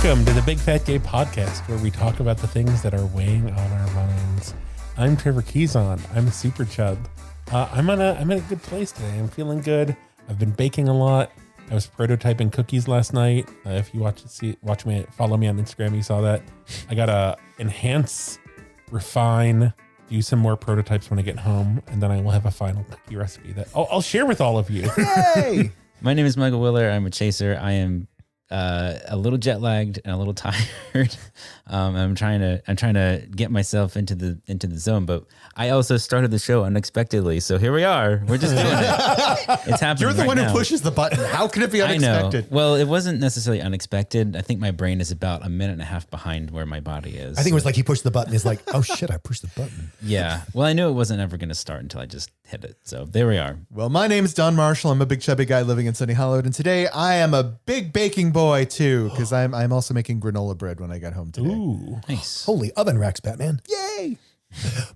Welcome to the Big Fat Gay Podcast, where we talk about the things that are weighing on our minds. I'm Trevor Keyson. I'm a super chub. I'm in a good place today. I'm feeling good. I've been baking a lot. I was prototyping cookies last night. If you follow me on Instagram, you saw that. I gotta enhance, refine, do some more prototypes when I get home, and then I will have a final cookie recipe that I'll share with all of you. Yay! My name is Michael Willer. I'm a chaser. I am a little jet lagged and a little tired. I'm trying to get myself into the zone, but I also started the show unexpectedly. So here we are. We're just doing it. It's happening. You're the one now. who pushes the button. How can it be unexpected? I know. Well, it wasn't necessarily unexpected. I think my brain is about a minute and a half behind where my body is. I think it was like he pushed the button. He's like, oh shit, I pushed the button. Yeah. Well, I knew it wasn't ever going to start until I just hit it. So there we are. Well, my name is Don Marshall. I'm a big chubby guy living in Sunny Hollow, and today I am a big baking boy too, because I'm also making granola bread when I got home today. Ooh. Nice. Holy oven racks, Batman. Yay!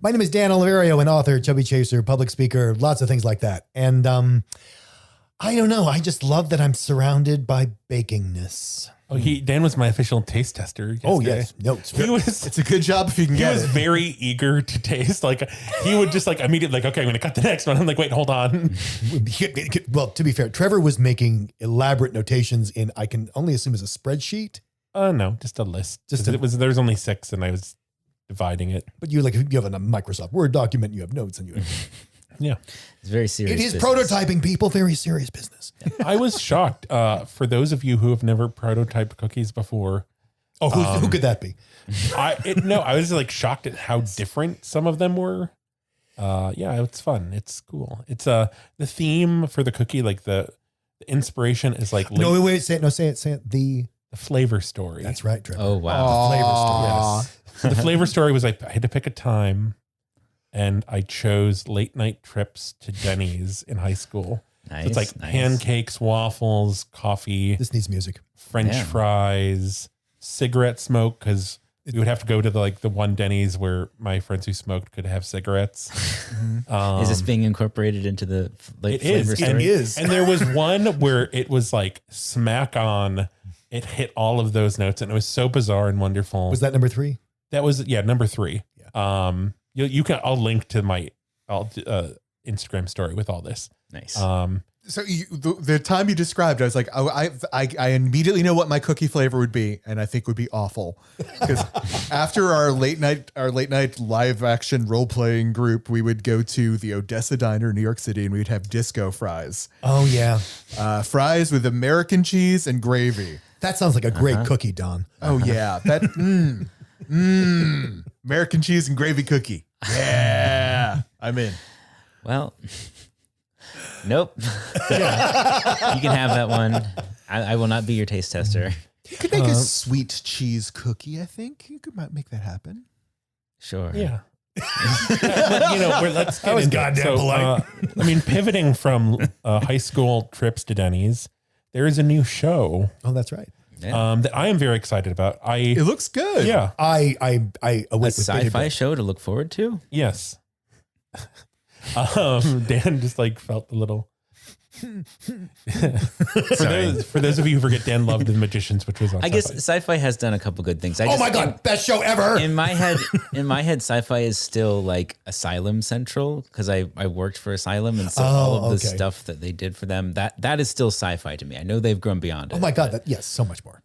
My name is Dan Oliverio, an author, chubby chaser, public speaker, lots of things like that. And I don't know. I just love that I'm surrounded by bakingness. Oh, Dan was my official taste tester yesterday. Oh, yes. No, It's a good job if you can He get was it. very eager to taste. Like he would just like immediately like, okay, I'm going to cut the next one. I'm like, wait, hold on. well, to be fair, Trevor was making elaborate notations in, I can only assume is a spreadsheet. No, just a list. There was only 6 and I was dividing it. But you have a Microsoft Word document, you have notes, and you have... Yeah. It's very serious. It is business. prototyping, people. Very serious business. I was shocked. For those of you who have never prototyped cookies before. Oh, who could that be? I was like shocked at how different some of them were. Yeah, it's fun. It's cool. It's the theme for the cookie, like the inspiration is like No, wait, say it. The flavor story. That's right, Trevor. Oh, wow. The flavor story. Yes. So the flavor story was I had to pick a time, and I chose late night trips to Denny's in high school. Nice. So it's like pancakes, waffles, coffee, This needs music. French fries, cigarette smoke, because we would have to go to the one Denny's where my friends who smoked could have cigarettes. Is this being incorporated into the It flavor is. story? It is. And there was one where it was like smack on. It hit all of those notes, and it was so bizarre and wonderful. Was that number 3? That was number 3. Yeah. I'll link to my Instagram story with all this. Nice. So the time you described, I was like, oh, I immediately know what my cookie flavor would be, and I think would be awful. Because after our late night live action role playing group, we would go to the Odessa Diner in New York City, and we'd have disco fries. Oh, yeah. Fries with American cheese and gravy. That sounds like a great cookie, Don. Oh yeah, that American cheese and gravy cookie. Yeah, I'm in. Well, nope. You can have that one. I will not be your taste tester. You could make a sweet cheese cookie. I think you could make that happen. Sure. Yeah. But, let's get was into it. goddamn polite. Pivoting from high school trips to Denny's, there is a new show Oh, that's right. that I am very excited about. It looks good. Yeah. I A await with bated sci-fi breath. show to look forward to? Yes. Dan just felt a little. For those of you who forget, Dan loved The Magicians, which was on I guess SciFi. sci-fi has done a couple good things. Oh my God, best show ever. In my head, sci-fi is still like Asylum Central because I worked for Asylum, and so all of the okay. stuff that they did for them that is still sci-fi to me. I know they've grown beyond it. Oh my God, yes, so much more.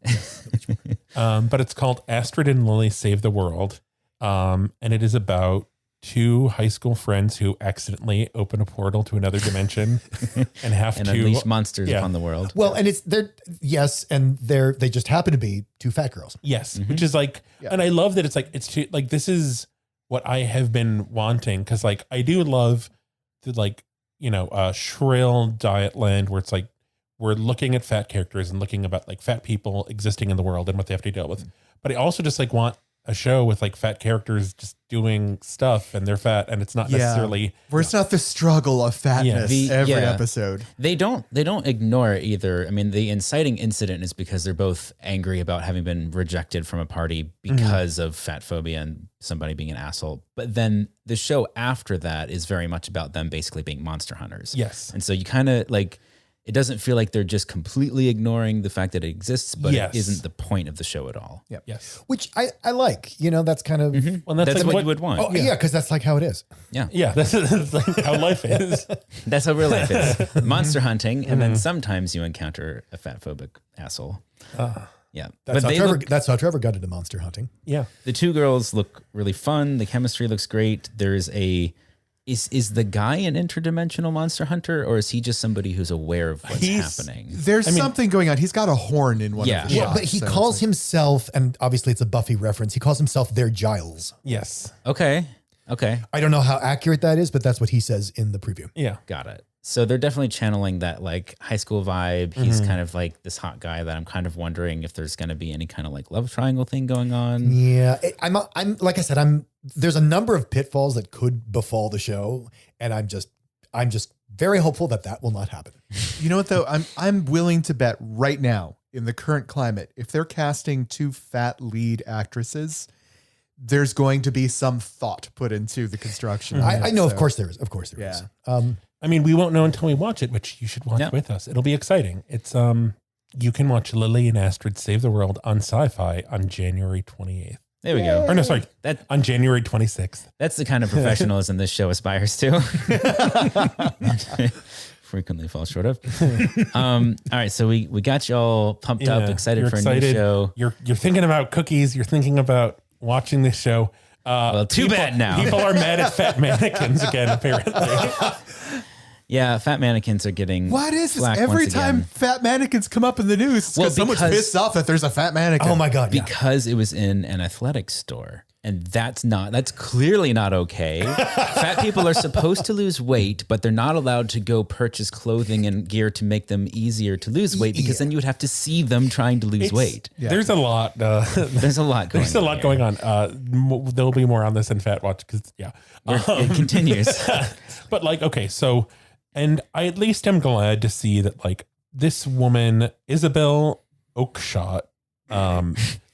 But it's called Astrid and Lily Save the World. And it is about 2 high school friends who accidentally open a portal to another dimension and have and to unleash monsters yeah. upon the world. Well, and they just happen to be 2 fat girls. Yes, which is and I love that it's too, this is what I have been wanting, because I do love the shrill diet land where it's we're looking at fat characters and looking about fat people existing in the world and what they have to deal with. But I also just want a show with fat characters just doing stuff and they're fat, and it's not necessarily where it's not the struggle of fatness every episode. They don't ignore it either. I mean, the inciting incident is because they're both angry about having been rejected from a party because of fat phobia and somebody being an asshole. But then the show after that is very much about them basically being monster hunters. Yes. And so you kind of it doesn't feel like they're just completely ignoring the fact that it exists, but Yes. it isn't the point of the show at all. Yeah. Yes. Which I like, that's kind of, Well, That's like what you would want. oh yeah, because that's like how it is. Yeah, that's like how life is. That's how real life is. Monster hunting, and then sometimes you encounter a fat phobic asshole. Yeah. That's how Trevor got into monster hunting. Yeah. The two girls look really fun. The chemistry looks great. There's is the guy an interdimensional monster hunter, or is he just somebody who's aware of what's happening? There's something going on. He's got a horn in one of the Yeah, shots. but he so calls it's like- himself, and obviously it's a Buffy reference, he calls himself their Giles. Yes. Okay. I don't know how accurate that is, but that's what he says in the preview. Yeah. Got it. So they're definitely channeling that like high school vibe. He's kind of like this hot guy that I'm kind of wondering if there's going to be any kind of like love triangle thing going on. Yeah, I'm like I said, there's a number of pitfalls that could befall the show, and I'm just very hopeful that will not happen. You know what though? I'm willing to bet right now in the current climate, if they're casting 2 fat lead actresses, there's going to be some thought put into the construction. of I it, know, so- of course there is. Of course there is. I mean, we won't know until we watch it, which you should watch Yeah. with us. It'll be exciting. It's you can watch Lily and Astrid Save the World on SciFi on January 28th. There we go. Or no, sorry, That on January 26th. that's the kind of professionalism this show aspires to. Frequently falls short of. All right, so we got you all pumped up, excited You're for a new show. You're thinking about cookies. You're thinking about watching this show. Well, too bad now. People are mad at fat mannequins again, apparently. Yeah, fat mannequins are getting What is this? flack Every once time again. fat mannequins come up in the news, it's Well, because someone's because- pissed off that there's a fat mannequin. Oh my God. Yeah. Because it was in an athletics store. And that's clearly not okay. Fat people are supposed to lose weight, but they're not allowed to go purchase clothing and gear to make them easier to lose weight, because then you would have to see them trying to lose weight. There's a lot. There's a lot going on. There's a lot going on. There'll be more on this in Fat Watch because It continues. But like, okay, so, and I at least am glad to see that like this woman, Isabel Oakshott,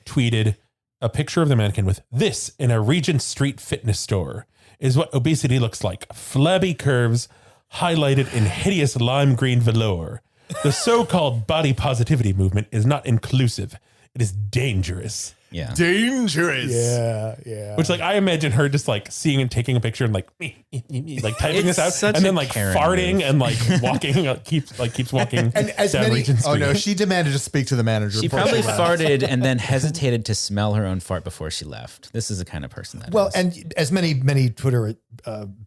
tweeted a picture of the mannequin with "This in a Regent Street fitness store is what obesity looks like. Flabby curves highlighted in hideous lime green velour. The so-called body positivity movement is not inclusive. It is dangerous." Yeah. Dangerous. Yeah. Uh, Which, like, I imagine her just like seeing and taking a picture and like typing this out, such and then a like Karen farting move. and like walking, keeps walking And as down many- Regent Oh Street. no, she demanded to speak to the manager. She before probably left. farted and then hesitated to smell her own fart before she left. This is the kind of person that Well, is. and as many Twitter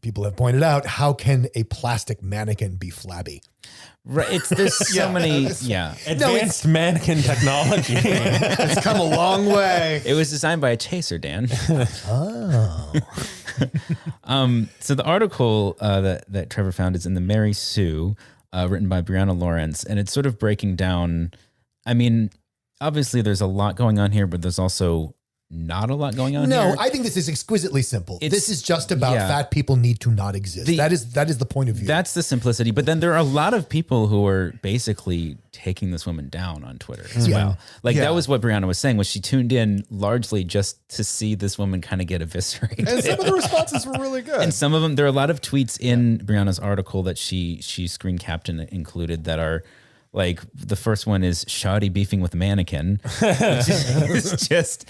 people have pointed out, how can a plastic mannequin be flabby? Right, there's so many. Yeah. Advanced mannequin technology. It's come a long way. It was designed by a chaser, Dan. Oh. So the article that Trevor found is in the Mary Sue, written by Brianna Lawrence, and it's sort of breaking down. I mean, obviously there's a lot going on here, but there's also not a lot going on No, here. I think this is exquisitely simple. It's- This is just about yeah. fat people need to not exist. That is the point of view. That's the simplicity. But then there are a lot of people who are basically taking this woman down on Twitter as well. Like Yeah. that was what Brianna was saying, was she tuned in largely just to see this woman kind of get eviscerated. And some of the responses were really good. And some of them, there are a lot of tweets in Brianna's article that she screen capped and included that are like, the first one is shoddy beefing with a mannequin. It's just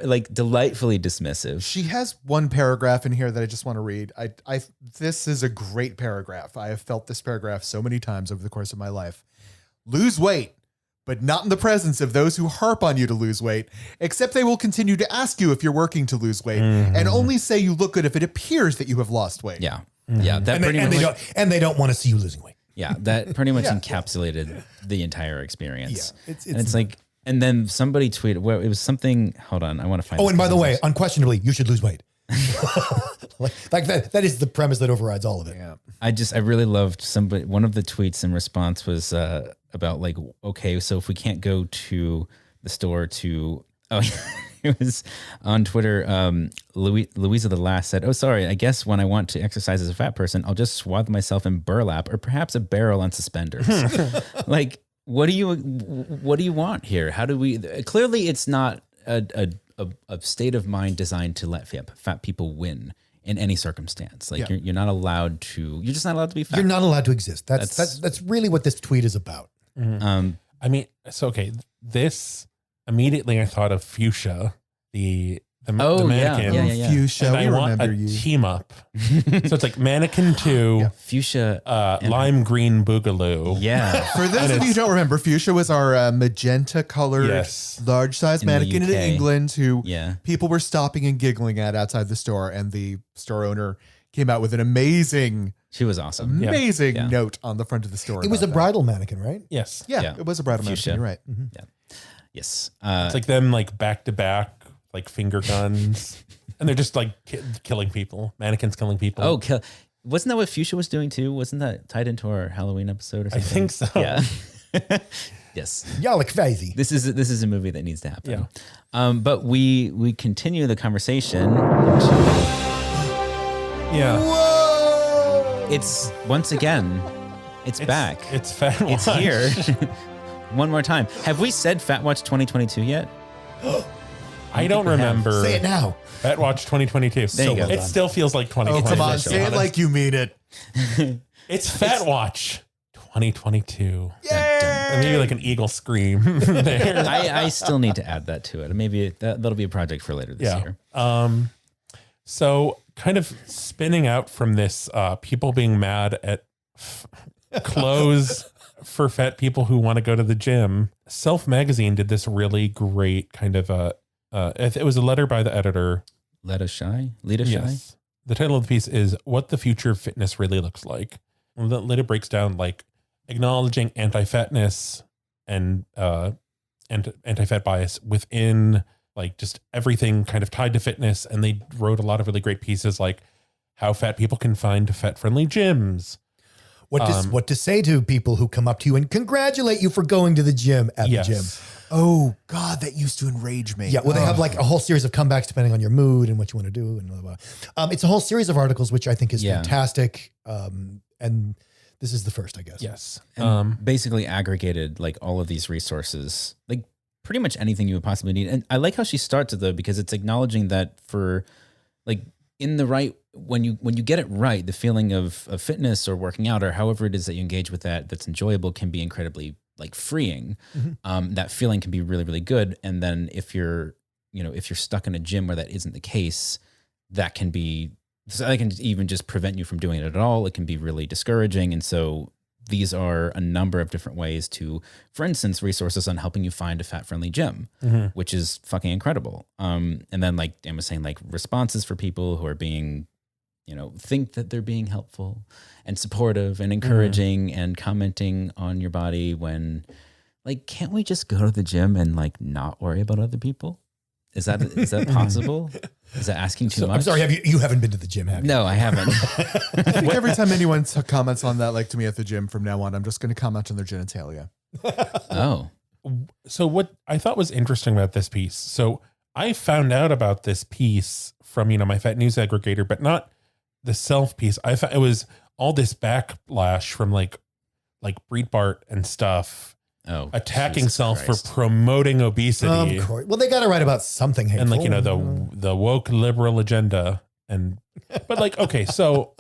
like delightfully dismissive. She has one paragraph in here that I just want to read. This is a great paragraph. I have felt this paragraph so many times over the course of my life. Lose weight, but not in the presence of those who harp on you to lose weight, except they will continue to ask you if you're working to lose weight and only say you look good if it appears that you have lost weight. Yeah. Yeah. That pretty much. they don't want to see you losing weight. Yeah, that pretty much encapsulated the entire experience. Yeah, and it's like, and then somebody tweeted, well, it was something, hold on, I want to find Oh, it and by the because way, it's- unquestionably, you should lose weight. like that is the premise that overrides all of it. Yeah. I really loved one of the tweets in response was about like, okay, so if we can't go to the store to, it was on Twitter. Louisa the Last said, "Oh, sorry. I guess when I want to exercise as a fat person, I'll just swathe myself in burlap or perhaps a barrel on suspenders." Like, what do you want here? How do we? Clearly, it's not a a state of mind designed to let fat people win in any circumstance. Like you're not allowed to. You're just not allowed to be fat. You're not allowed to exist. That's really what this tweet is about. I mean, so okay, this immediately I thought of Fuchsia, the mannequin. Yeah. Fuchsia, And we I want remember a you. team up. So it's like Mannequin 2, Fuchsia. Lime Green Boogaloo. Yeah. For those of you who don't remember, Fuchsia was our magenta colored, Yes. large size In the mannequin in UK. England who Yeah. people were stopping and giggling at outside the store. And the store owner came out with an amazing, She was awesome. amazing Yeah. note on the front of the store. It was a about that. bridal mannequin, right? Yes. Yeah, Yeah. it was a bridal Fuchsia. mannequin. You're right. Yes. It's like them like back to back, like finger guns. And they're just like killing people. Mannequins killing people. Oh, wasn't that what Fuchsia was doing too? Wasn't that tied into our Halloween episode or I something? think so. Yeah. Yes. Y'all look crazy. This is a movie that needs to happen. Yeah. But we continue the conversation. Yeah. Whoa! It's once again, it's back. It's Fat It's Watch. here. One more time. Have we said Fat Watch 2022 yet? I don't remember. Say it now. Fat Watch 2022. There you go. It still feels like 2022. Oh, come on. official. Say it like you mean it. It's Fat Watch 2022. Yay! And maybe like an eagle scream there. I still need to add that to it. Maybe that'll be a project for later this year. So kind of spinning out from this, people being mad at clothes for fat people who want to go to the gym. Self Magazine did this really great kind of it was a letter by the editor. Lita Shy? The title of the piece is "What the Future of Fitness Really Looks Like." And the letter breaks down like acknowledging anti-fatness and anti-fat bias within like just everything kind of tied to fitness. And they wrote a lot of really great pieces like how fat people can find fat-friendly gyms. What to say to people who come up to you and congratulate you for going to the gym at the gym. Oh, God, that used to enrage me. Yeah, well, they have like a whole series of comebacks depending on your mood and what you want to do. And blah, blah, blah. It's a whole series of articles, which I think is fantastic. And this is the first, I guess. Yes. And basically aggregated like all of these resources, like pretty much anything you would possibly need. And I like how she starts it though, because it's acknowledging that for like in the right, when you get it right, the feeling of fitness or working out or however it is that you engage with that's enjoyable can be incredibly like freeing. That feeling can be really, really good. And then if you're stuck in a gym where that isn't the case, that can even just prevent you from doing it at all. It can be really discouraging. And so these are a number of different ways to, for instance, resources on helping you find a fat-friendly gym, which is fucking incredible. And then like Dan was saying, like responses for people who are being, think that they're being helpful and supportive and encouraging and commenting on your body when like, can't we just go to the gym and like not worry about other people? Is that possible? Is that asking too much? I'm sorry, you haven't been to the gym, have you? No, I haven't. I think every time anyone comments on that, like to me at the gym from now on, I'm just going to comment on their genitalia. Oh. So what I thought was interesting about this piece. So I found out about this piece from, my Fat News aggregator, but not the self piece. I found it was all this backlash from like Breitbart and stuff. Oh, attacking Jesus self Christ. for promoting obesity. Of course. Well, they got to write about something hateful. And like, the woke liberal agenda. But like, okay, so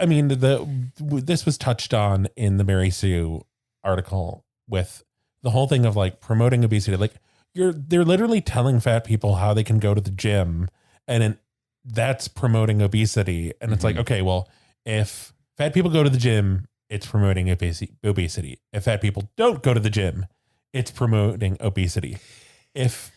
I mean, this was touched on in the Mary Sue article with the whole thing of like promoting obesity. Like they're literally telling fat people how they can go to the gym and that's promoting obesity. And it's like, okay, well, if fat people go to the gym, it's promoting obesity. If fat people don't go to the gym, it's promoting obesity. That's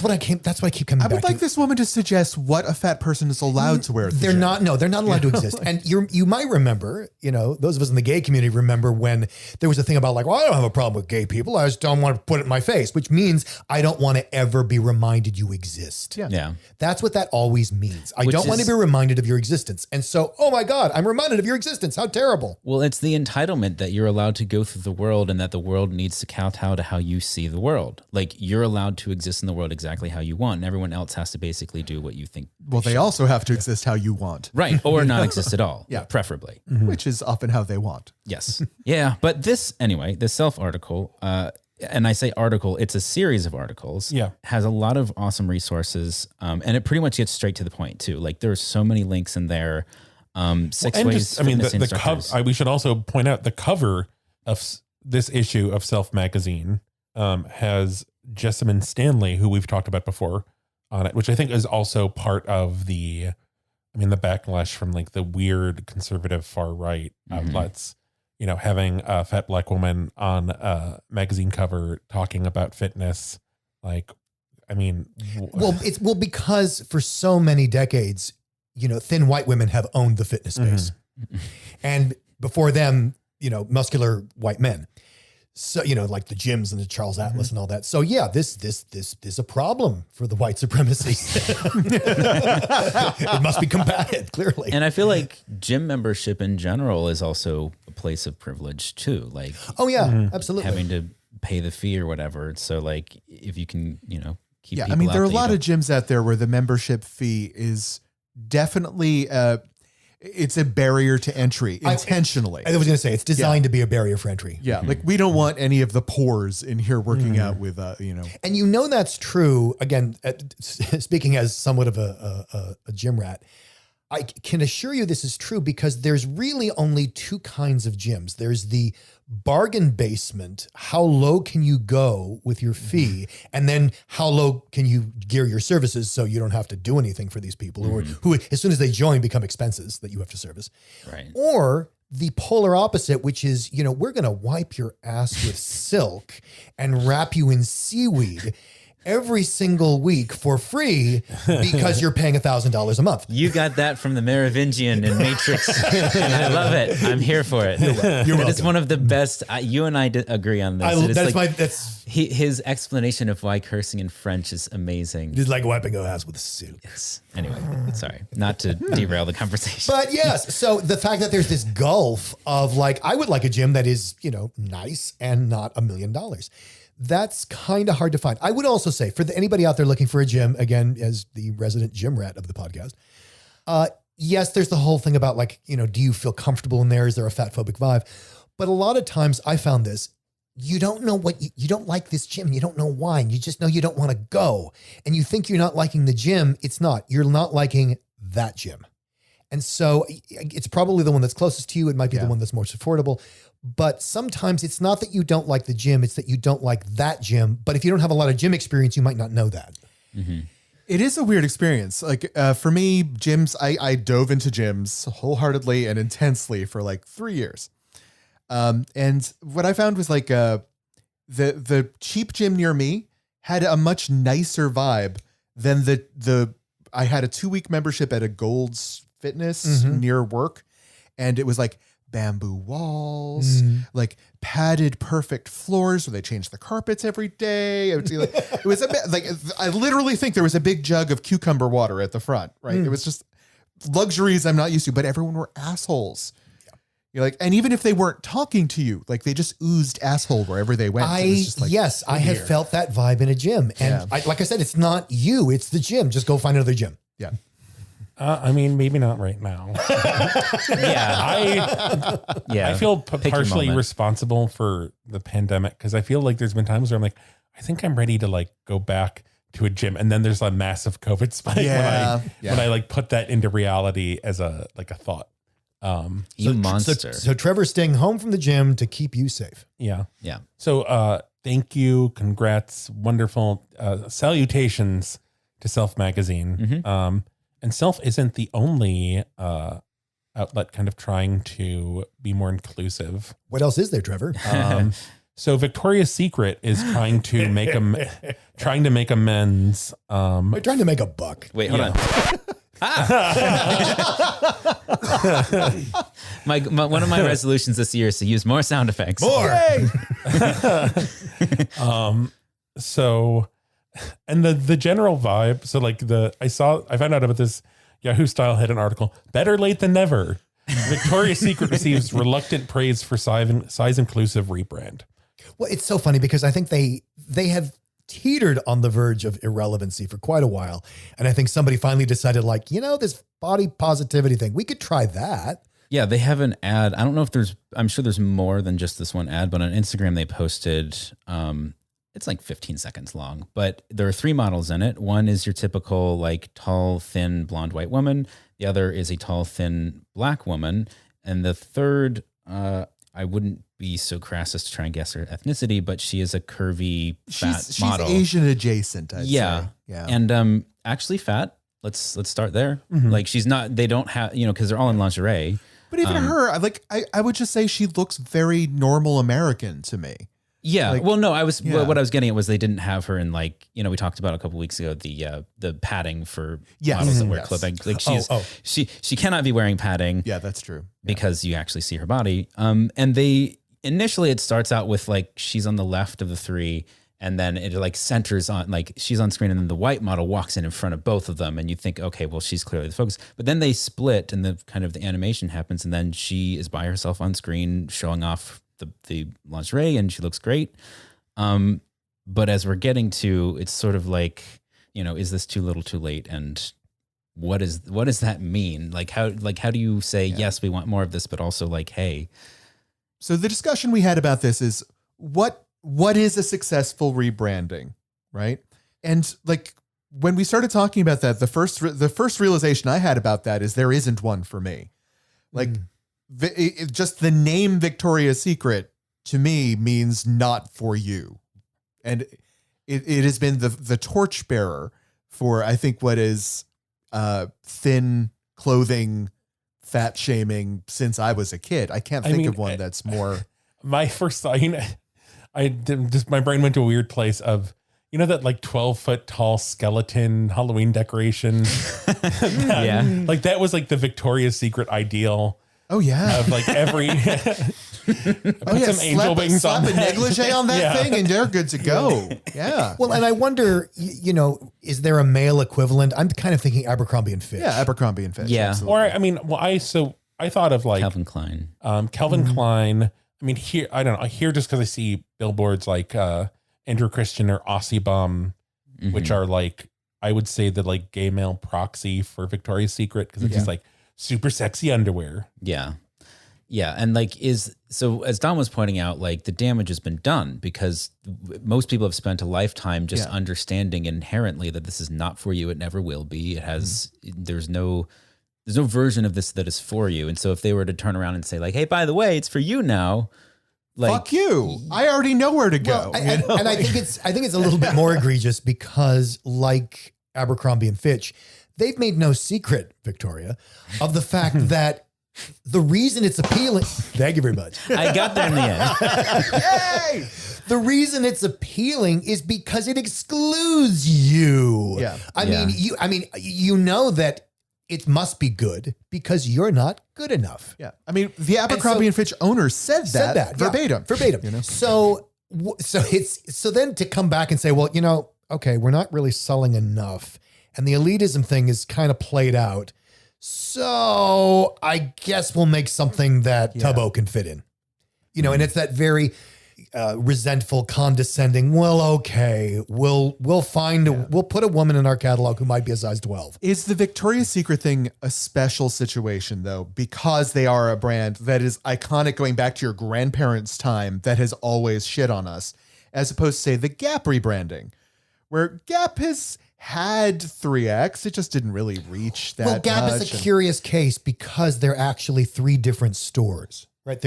what I keep coming I back would like to. this woman to suggest what a fat person is allowed to wear at the They're gym. not allowed to exist. And you might remember, those of us in the gay community remember when there was a thing about like, well, I don't have a problem with gay people. I just don't want to put it in my face, which means I don't want to ever be reminded you exist. Yeah. That's what that always means. I Which don't want to is- be reminded of your existence. And so, oh my God, I'm reminded of your existence. How terrible. Well, it's the entitlement that you're allowed to go through the world and that the world needs to kowtow to how you see the world. Like you're allowed to exist in the world exactly how you want, and everyone else has to basically do what you think. Well, they also have to exist how you want, Right. Or not exist at all. Yeah. Preferably. which is often how they want. Yes. Yeah. But this self article, and I say article, it's a series of articles. Yeah. Has a lot of awesome resources. And it pretty much gets straight to the point too. Like there's so many links in there. 6 And ways. just, I mean, fitness the cover, instructors. we should also point out the cover of this issue of Self Magazine has Jessamine Stanley, who we've talked about before, on it, which I think is also part of the backlash from like the weird conservative far right outlets, having a fat black woman on a magazine cover talking about fitness. Like, I mean, because for so many decades, thin white women have owned the fitness space. And before them, muscular white men. So, like the gyms and the Charles Atlas and all that. So yeah, this is a problem for the white supremacy. It must be combated, clearly. And I feel like gym membership in general is also a place of privilege too. Like, oh yeah, absolutely. having to pay the fee or whatever. So like, if you can, keep Yeah, people I mean, out there are a that you lot of don't- gyms out there where the membership fee is definitely it's a barrier to entry intentionally. I was going to say it's designed to be a barrier for entry. Yeah, like we don't want any of the pores in here working out with And that's true. Again, speaking as somewhat of a gym rat, I can assure you this is true because there's really only two kinds of gyms. There's the bargain basement. How low can you go with your fee? And then how low can you gear your services so you don't have to do anything for these people who, as soon as they join, become expenses that you have to service. Right. Or the polar opposite, which is, we're going to wipe your ass with silk and wrap you in seaweed every single week for free because you're paying $1,000 a month. You got that from the Merovingian in Matrix. And I love it. I'm here for it. You're welcome. It's one of the best. You and I agree on this. His explanation of why cursing in French is amazing. It's like wiping your ass with silk. Yes. Anyway, sorry, not to derail the conversation. But yes, so the fact that there's this gulf of like, I would like a gym that is, nice and not $1 million. That's kind of hard to find. I would also say for anybody out there looking for a gym, again, as the resident gym rat of the podcast, yes, there's the whole thing about like, do you feel comfortable in there? Is there a fat phobic vibe? But a lot of times I found this, you don't know what you don't like this gym. You don't know why. And you just know you don't want to go. And you think you're not liking the gym. It's not. You're not liking that gym. And so it's probably the one that's closest to you. It might be the one that's most affordable. But sometimes it's not that you don't like the gym. It's that you don't like that gym. But if you don't have a lot of gym experience, you might not know that. Mm-hmm. It is a weird experience. Like for me, gyms, I dove into gyms wholeheartedly and intensely for like 3 years. And what I found was like the cheap gym near me had a much nicer vibe than I had a 2-week membership at a Gold's Fitness near work. And it was like bamboo walls, like padded perfect floors where they changed the carpets every day. It was I literally think there was a big jug of cucumber water at the front, right? It was just luxuries I'm not used to, but everyone were assholes. You're like, and even if they weren't talking to you, like they just oozed asshole wherever they went. I have felt that vibe in a gym. And like I said, it's not you, it's the gym. Just go find another gym. Yeah. Maybe not right now. I feel partially responsible for the pandemic because I feel like there's been times where I'm like, I think I'm ready to like go back to a gym, and then there's a massive COVID spike when I like put that into reality as a thought. Monster. So Trevor's staying home from the gym to keep you safe. Yeah. So thank you, congrats, wonderful salutations to Self Magazine. And Self isn't the only outlet kind of trying to be more inclusive. What else is there, Trevor? So Victoria's Secret is trying to make amends. We're trying to make a buck. Wait, hold on. One of my resolutions this year is to use more sound effects. So, and the general vibe. So like I found out about this. Yahoo Style had an article, better late than never. Victoria's Secret receives reluctant praise for size inclusive rebrand. Well, it's so funny because I think they have teetered on the verge of irrelevancy for quite a while. And I think somebody finally decided like, this body positivity thing, we could try that. Yeah, they have an ad. I don't know if I'm sure there's more than just this one ad, but on Instagram they posted, it's like 15 seconds long, but there are 3 models in it. One is your typical like tall, thin, blonde, white woman. The other is a tall, thin, black woman. And the third, I wouldn't be so crass as to try and guess her ethnicity, but she is a curvy, fat model. She's Asian adjacent, I'd say. Yeah. And actually fat. Let's start there. Like she's not, they don't have, because they're all in lingerie. But even her, I would just say she looks very normal American to me. Yeah. Well, no, what I was getting at was they didn't have her in like, we talked about a couple weeks ago, the padding for models that wear clipping. Like she cannot be wearing padding. Yeah, that's true. Because you actually see her body. And initially it starts out with like, she's on the left of the 3. And then it like centers on like she's on screen and then the white model walks in front of both of them. And you think, okay, well, she's clearly the focus. But then they split and the animation happens. And then she is by herself on screen showing off the lingerie and she looks great. But as we're getting to, it's sort of like, is this too little too late? And what does that mean? Like how do you say, yes, we want more of this, but also like, hey. So the discussion we had about this is what is a successful rebranding, right? And like when we started talking about that, the first realization I had about that is there isn't one for me. Like just the name Victoria's Secret to me means not for you. And it has been the torchbearer for, I think, what is thin clothing, fat shaming since I was a kid. I can't think of one that's more. My first thought, my brain went to a weird place of, that like 12-foot tall skeleton Halloween decoration. Like that was like the Victoria's Secret ideal. Oh yeah. Of like every put some angel wings on a negligee on that thing and they're good to go. Yeah. Well, and I wonder, is there a male equivalent? I'm kind of thinking Abercrombie and Fitch. Yeah, Abercrombie and Fitch. Yeah. Absolutely. I thought of like Calvin Klein. Calvin Klein. I mean, here, I don't know. Here, just because I see billboards like Andrew Christian or Aussie Bum, which are like, I would say the like gay male proxy for Victoria's Secret because it's just like super sexy underwear. Yeah. Yeah. And like so as Don was pointing out, like the damage has been done because most people have spent a lifetime just understanding inherently that this is not for you. It never will be. It has, there's no version of this that is for you. And so if they were to turn around and say like, hey, by the way, it's for you now. Like, fuck you. I already know where to go. Well, and I think it's a little bit more egregious because like Abercrombie and Fitch, they've made no secret, Victoria, of the fact that the reason it's appealing. Thank you very much. I got there in the end. Yay! The reason it's appealing is because it excludes you. Yeah. I mean, you know that it must be good because you're not good enough. Yeah. I mean, the Abercrombie and Fitch owner said that verbatim. Verbatim. So then to come back and say, well, okay, we're not really selling enough. And the elitism thing is kind of played out. So I guess we'll make something that Tubbo can fit in. And it's that very resentful, condescending, well, okay, we'll put a woman in our catalog who might be a size 12. Is the Victoria's Secret thing a special situation though? Because they are a brand that is iconic going back to your grandparents' time that has always shit on us, as opposed to say the Gap rebranding, where Gap has had 3X. It just didn't really reach that. Well, Gap is a curious case because they're actually 3 different stores. Right.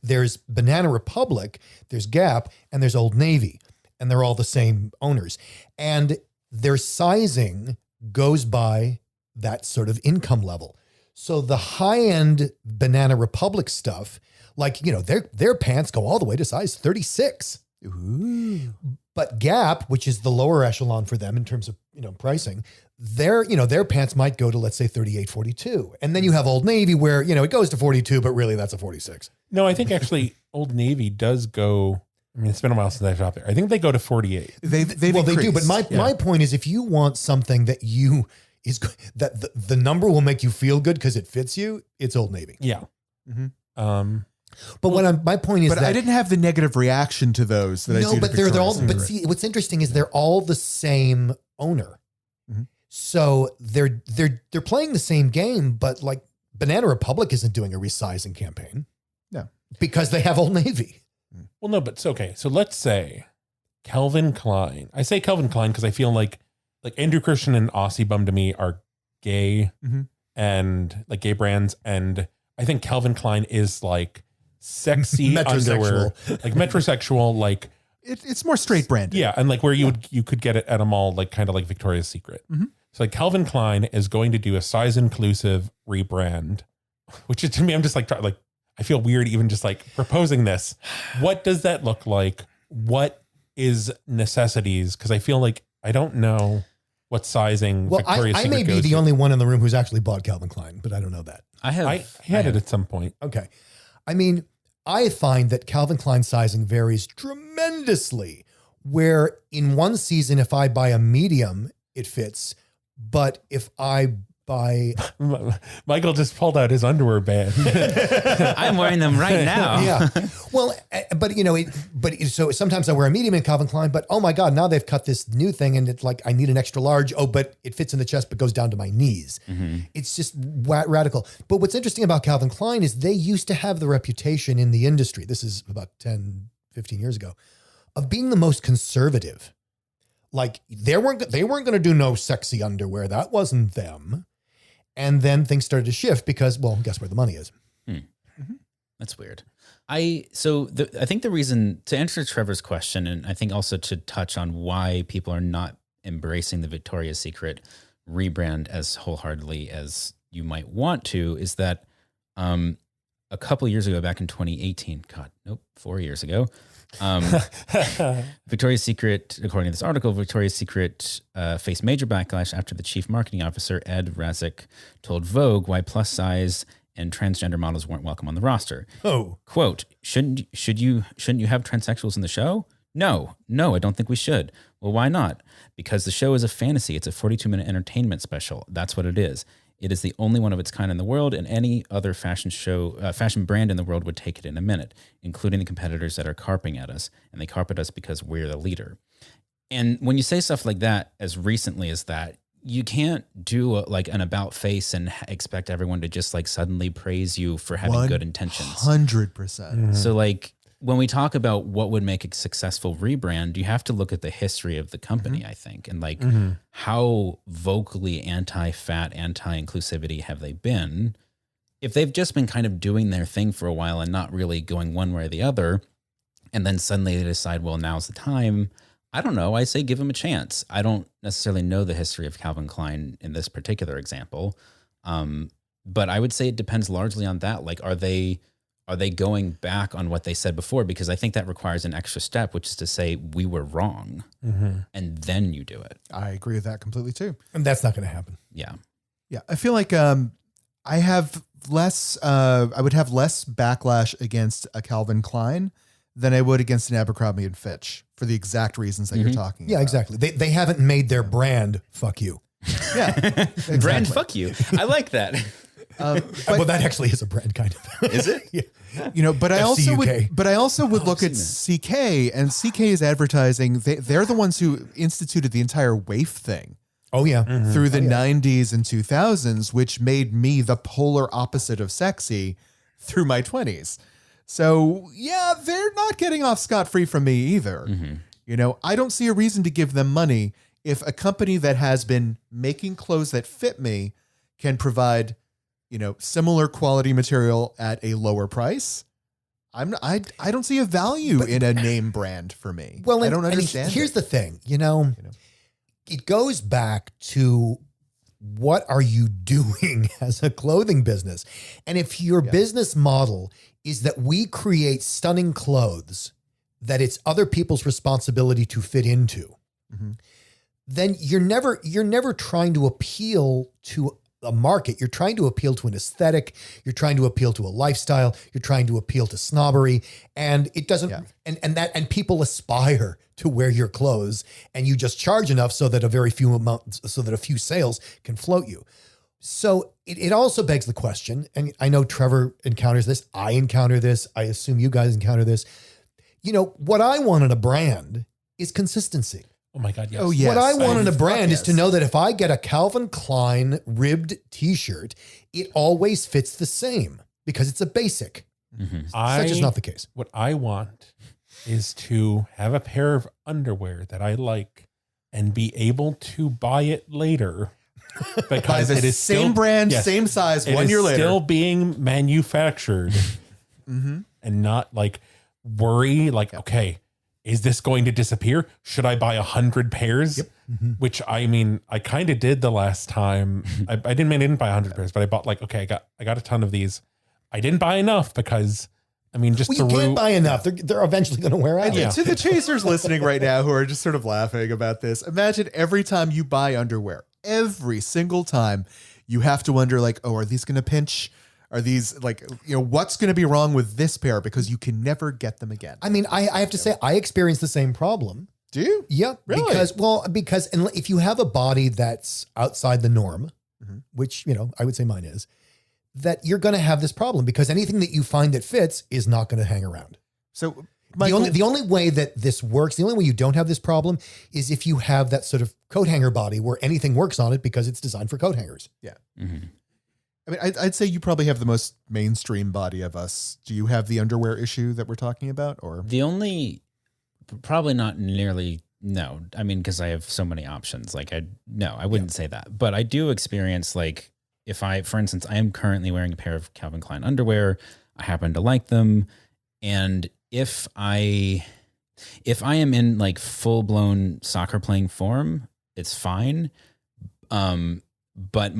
There's Banana Republic, there's Gap, and there's Old Navy, and they're all the same owners. And their sizing goes by that sort of income level. So the high-end Banana Republic stuff, like, their pants go all the way to size 36. Ooh. But Gap, which is the lower echelon for them in terms of, pricing, their pants might go to, let's say, 38, 42. And then you have Old Navy where, it goes to 42, but really that's a 46. No, I think actually Old Navy does go. I mean, it's been a while since I shopped there. I think they go to 48. They do. But my point is, if you want something that the number will make you feel good because it fits you, it's Old Navy. Yeah. Mm-hmm. But my point is that I didn't have the negative reaction to those. They're all. But see, what's interesting is they're all the same owner. Mm-hmm. So they're playing the same game, but like Banana Republic isn't doing a resizing campaign. No. Because they have Old Navy. Well, no, but it's okay. So let's say Calvin Klein. I say Calvin Klein because I feel like Andrew Christian and Aussie Bum to me are gay and like gay brands. And I think Calvin Klein is like sexy underwear, like metrosexual, like it's more straight brand. Yeah. And like where you could get it at a mall, like kind of like Victoria's Secret. So like Calvin Klein is going to do a size inclusive rebrand, which is, to me, I'm just like I feel weird even just like proposing this. What does that look like? What is necessities? Because I feel like I don't know what sizing Victoria's Secret I may be the only one in the room who's actually bought Calvin Klein, but I don't know that. I had it at some point. Okay. I mean, I find that Calvin Klein sizing varies tremendously, where in one season, if I buy a medium, it fits. But if I buy... Michael just pulled out his underwear band. I'm wearing them right now. Yeah. Well, but so sometimes I wear a medium in Calvin Klein, but oh my God, now they've cut this new thing and it's like, I need an extra large. Oh, but it fits in the chest, but goes down to my knees. It's just radical. But what's interesting about Calvin Klein is they used to have the reputation in the industry. This is about 10, 15 years ago, of being the most conservative. Like they weren't going to do no sexy underwear. That wasn't them. And then things started to shift because, well, guess where the money is. That's weird. I think the reason, to answer Trevor's question, and I think also to touch on why people are not embracing the Victoria's Secret rebrand as wholeheartedly as you might want to, is that a couple of years ago, back in 2018, 4 years ago, Victoria's Secret, according to this article, Victoria's Secret faced major backlash after the chief marketing officer, Ed Razek, told Vogue why plus size and transgender models weren't welcome on the roster. Oh, quote, shouldn't you have transsexuals in the show? No, I don't think we should. Well, why not? Because the show is a fantasy. It's a 42-minute entertainment special. That's what it is. It is the only one of its kind in the world, and any other fashion brand in the world would take it in a minute, including the competitors that are carping at us, and they carpet us because we're the leader. And when you say stuff like that, as recently as that, you can't do an about face and expect everyone to just like suddenly praise you for having good intentions. 100%. So like when we talk about what would make a successful rebrand, you have to look at the history of the company, I think, and like how vocally anti-fat, anti-inclusivity have they been? If they've just been kind of doing their thing for a while and not really going one way or the other, and then suddenly they decide, well, now's the time. I don't know. I say give them a chance. I don't necessarily know the history of Calvin Klein in this particular example, but I would say it depends largely on that. Like, are they going back on what they said before? Because I think that requires an extra step, which is to say we were wrong, and then you do it. I agree with that completely too. And that's not going to happen. Yeah. Yeah. I feel like I would have less backlash against a Calvin Klein than I would against an Abercrombie and Fitch for the exact reasons that you're talking about. Yeah, exactly. They haven't made their brand fuck you. Yeah. Exactly. Brand fuck you. I like that. Well, that actually is a brand kind of. Is it? Yeah. You know, but I also FCUK. would look at CK, and CK is advertising. They're the ones who instituted the entire waif thing. Oh yeah. Through the 90s and 2000s, which made me the polar opposite of sexy through my 20s. So yeah, they're not getting off scot-free from me either. You know, I don't see a reason to give them money if a company that has been making clothes that fit me can provide, you know, similar quality material at a lower price. I don't see a value in a name brand for me. Well, I don't understand. Here's the thing, you know, it goes back to what are you doing as a clothing business? And if your business model is that we create stunning clothes that it's other people's responsibility to fit into, then you're never trying to appeal to a market. You're trying to appeal to an aesthetic. You're trying to appeal to a lifestyle. You're trying to appeal to snobbery. And it doesn't, and people aspire to wear your clothes, and you just charge enough so that a few sales can float you. So it also begs the question, and I know Trevor encounters this. I encounter this. I assume you guys encounter this. You know, what I want in a brand is consistency. Oh my God, yes. Oh, yes. What I want in a brand is yes. to know that if I get a Calvin Klein ribbed t-shirt, it always fits the same because it's a basic. Such is not the case. What I want is to have a pair of underwear that I like and be able to buy it later By because the it is same still, brand, yes, same size, it 1 is year later. still being manufactured and not like worry like, okay, is this going to disappear? Should I buy 100 pairs? Which I mean, I kind of did the last time. I didn't buy 100 pairs, but I bought like, okay, I got a ton of these. I didn't buy enough because I mean, just Well, you through, can't buy enough. They're eventually going to wear out. To the chasers listening right now who are just sort of laughing about this, imagine every time you buy underwear, every single time you have to wonder like, oh, are these going to pinch? Are these like, what's going to be wrong with this pair? Because you can never get them again. I mean, I have to say, I experienced the same problem. Do you? Yeah. Really? Because if you have a body that's outside the norm, which, I would say mine is, that you're going to have this problem because anything that you find that fits is not going to hang around. So Michael, The only way that this works, the only way you don't have this problem is if you have that sort of coat hanger body where anything works on it because it's designed for coat hangers. yeah. I mean, I'd say you probably have the most mainstream body of us. Do you have the underwear issue that we're talking about, or The only, probably not nearly, no. I mean, because I have so many options. Like, I wouldn't say that. But I do experience, like, for instance, I am currently wearing a pair of Calvin Klein underwear. I happen to like them. And if I am in like full blown soccer playing form, it's fine. But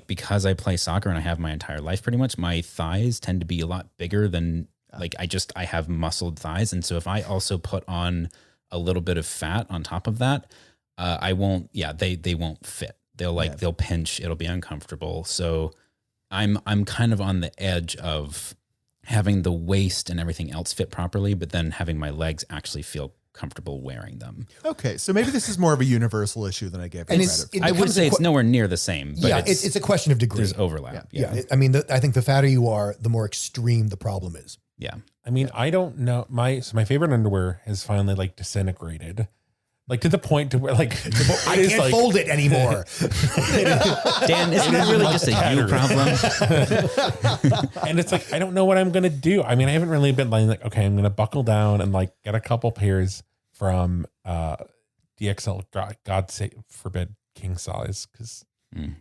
because I play soccer and I have my entire life pretty much, my thighs tend to be a lot bigger than I have muscled thighs. And so if I also put on a little bit of fat on top of that, they won't fit. They'll pinch, it'll be uncomfortable. So I'm kind of on the edge of having the waist and everything else fit properly, but then having my legs actually feel comfortable wearing them. okay? So maybe this is more of a universal issue than I gave it credit. I would say it's nowhere near the same, but it's a question of degree. there's overlap. Yeah. I mean, I think the fatter you are, the more extreme the problem is. Yeah. I mean, I don't know. My favorite underwear has finally like disintegrated, like to the point to where like I can't fold it anymore. Dan, isn't that really just a you problem? and it's like I don't know what I'm gonna do. I mean, I haven't really been like, okay, I'm gonna buckle down and like get a couple pairs from DXL. God save forbid king size because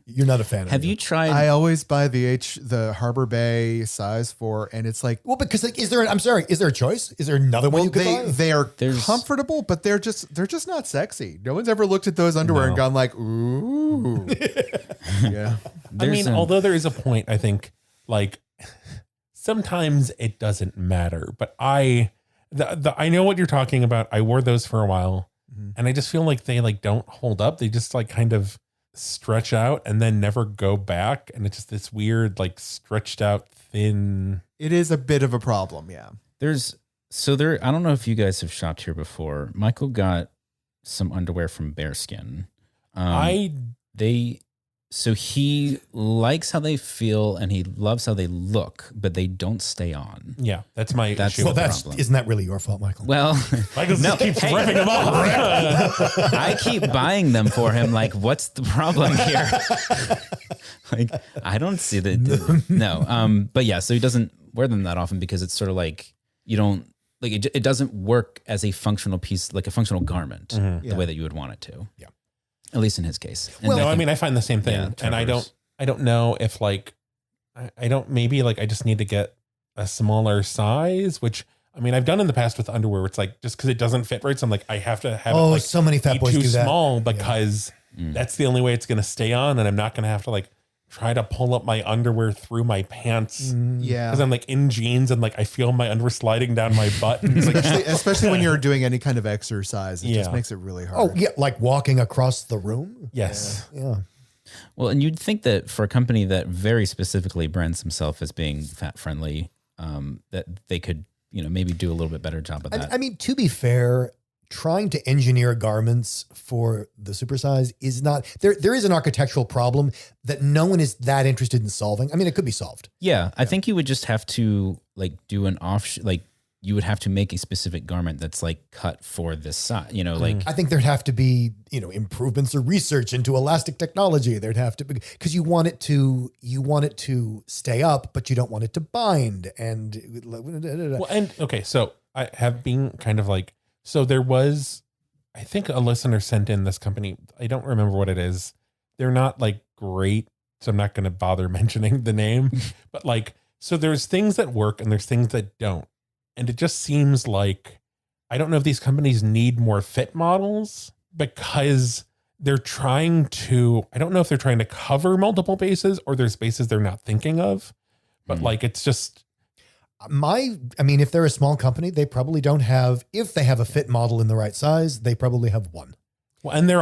You're not a fan of it. Have you tried? I always buy the Harbor Bay size 4, and it's like, Well, because like, is there a choice? Is there another one you could buy? they are There's- comfortable, but they're just not sexy. No one's ever looked at those underwear and gone like, ooh, yeah. I mean, although there is a point, I think like sometimes it doesn't matter, but I know what you're talking about. I wore those for a while and I just feel like they like don't hold up. They just like kind of stretch out and then never go back. And it's just this weird, like stretched out thin. It is a bit of a problem. Yeah. I don't know if you guys have shopped here before. Michael got some underwear from Bearskin. So he likes how they feel and he loves how they look, but they don't stay on. Yeah, that's my issue. Well, with the problem. isn't that really your fault, Michael? Well, Michael just keeps ripping them off. I keep buying them for him. Like, what's the problem here? Like, I don't see that. No. But yeah, so he doesn't wear them that often because it's sort of like you don't like it doesn't work as a functional piece, like a functional garment, the way that you would want it to. Yeah. At least in his case. And Well, no, I mean, I find the same thing, Yeah, and I Trevor's. don't know if like, I don't maybe like I just need to get a smaller size, which I mean I've done in the past with underwear. Where it's like just because it doesn't fit right, so I'm like I have to have it like so many fat be boys too do that. small because that's the only way it's going to stay on, and I'm not going to have to like try to pull up my underwear through my pants Yeah. because I'm like in jeans and like I feel my underwear sliding down my butt. And it's like Especially when you're doing any kind of exercise, it just Yeah. makes it really hard. Oh, yeah, like walking across the room? yes. Yeah. Well, and you'd think that for a company that very specifically brands themselves as being fat friendly, that they could, maybe do a little bit better job of that. I mean, to be fair, trying to engineer garments for the supersize is not there is an architectural problem that no one is that interested in solving. I mean, it could be solved. Yeah, I think you would just have to like do an you would have to make a specific garment that's like cut for this size, like I think there'd have to be, improvements or research into elastic technology. There'd have to be, because you want it to stay up, but you don't want it to bind. And Well, and okay, so I have been kind of like, so there was, I think a listener sent in this company. I don't remember what it is. They're not like great, so I'm not going to bother mentioning the name, but like, so there's things that work and there's things that don't. And it just seems like, I don't know if these companies need more fit models because they're trying to, I don't know if they're trying to cover multiple bases or there's bases they're not thinking of, but like, it's just. If they're a small company, they probably don't have, if they have a fit model in the right size, they probably have one. Well, and they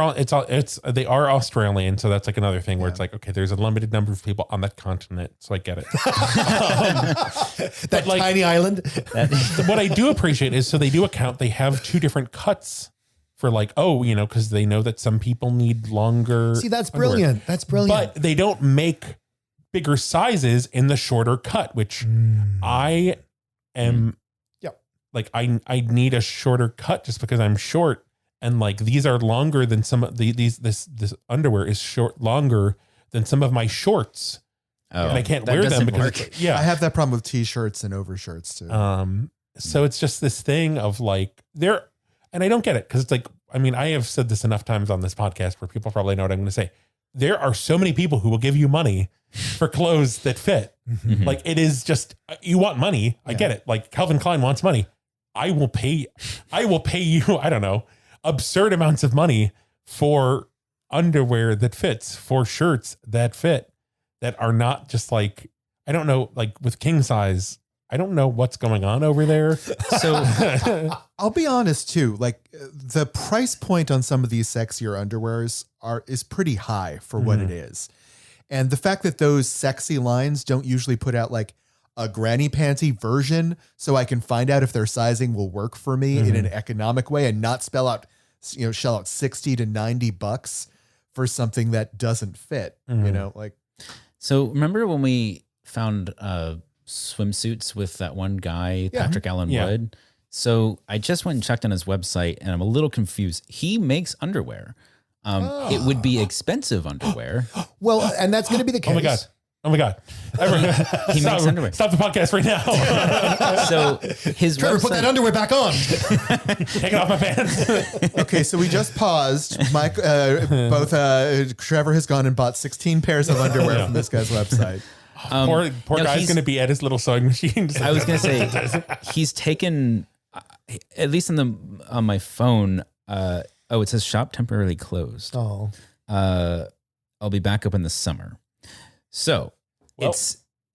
are Australian. So that's like another thing where it's like, okay, there's a limited number of people on that continent. So I get it. That like, tiny island. What I do appreciate is, so they do they have two different cuts for like, cause they know that some people need longer. See, that's brilliant. Underwear. That's brilliant. But they don't make bigger sizes in the shorter cut, which I am like, I need a shorter cut just because I'm short. And like, these are longer than some of this underwear is longer than some of my shorts. Oh, and I can't wear them because I have that problem with t-shirts and overshirts too. So it's just this thing of like and I don't get it. Cause it's like, I have said this enough times on this podcast where people probably know what I'm going to say. There are so many people who will give you money for clothes that fit. Mm-hmm. Like, it is just, you want money. I get it. Like, Calvin Klein wants money. I will pay you, I don't know, absurd amounts of money for underwear that fits, for shirts that fit, that are not just like, I don't know, like with king size, I don't know what's going on over there. So I'll be honest too, like the price point on some of these sexier underwears is pretty high for what it is. And the fact that those sexy lines don't usually put out like a granny panty version, so I can find out if their sizing will work for me in an economic way and not shell out $60 to $90 for something that doesn't fit, So remember when we found swimsuits with that one guy, Patrick Allen Wood? So I just went and checked on his website and I'm a little confused. He makes underwear. It would be expensive underwear. Well, and that's going to be the case. Oh my God. He makes underwear. Stop the podcast right now. So his Trevor, put that underwear back on. Take it off my pants. Okay, so we just paused. Mike, Trevor has gone and bought 16 pairs of underwear from this guy's website. Poor guy's going to be at his little sewing machine. I was going to say, he's taken, at least on my phone, it says shop temporarily closed. Oh. I'll be back up in the summer. So